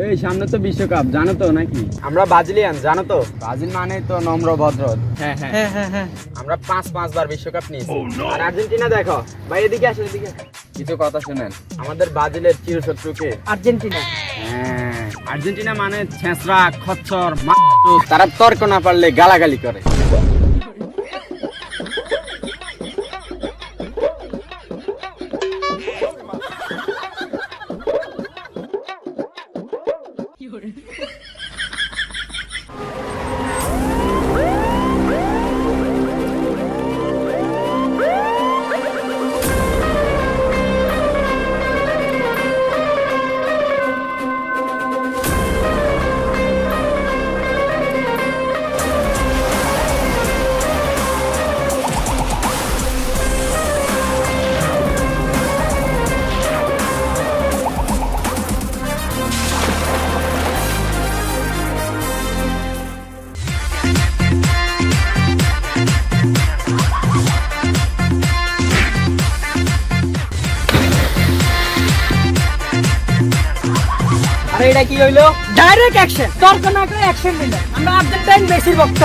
এই সামনে তো বিশ্বকাপ, জানো তো নাকি? আমরা ব্রাজিলিয়ান, জানো তো? ব্রাজিল মানে তো নম্র ভদ্র। হ্যাঁ হ্যাঁ হ্যাঁ হ্যাঁ, আমরা 5 বার বিশ্বকাপ নিয়েছি। আর আর্জেন্টিনা দেখো ভাই, এদিকে আসো, এদিকে। কিছু কথা শুনেন। আমাদের ব্রাজিলের চিরশত্রুকে আর্জেন্টিনা। হ্যাঁ, আর্জেন্টিনা মানে ছেঁচড়া, খচ্চর, তারা তর্ক না পারলে গালাগালি করে। আরে এটা কি হইলো? ডাইরেক্ট অ্যাকশন, তর্ক না করে অ্যাকশন নিল। আমরা আর্জেন্টাইন মেসির ভক্ত।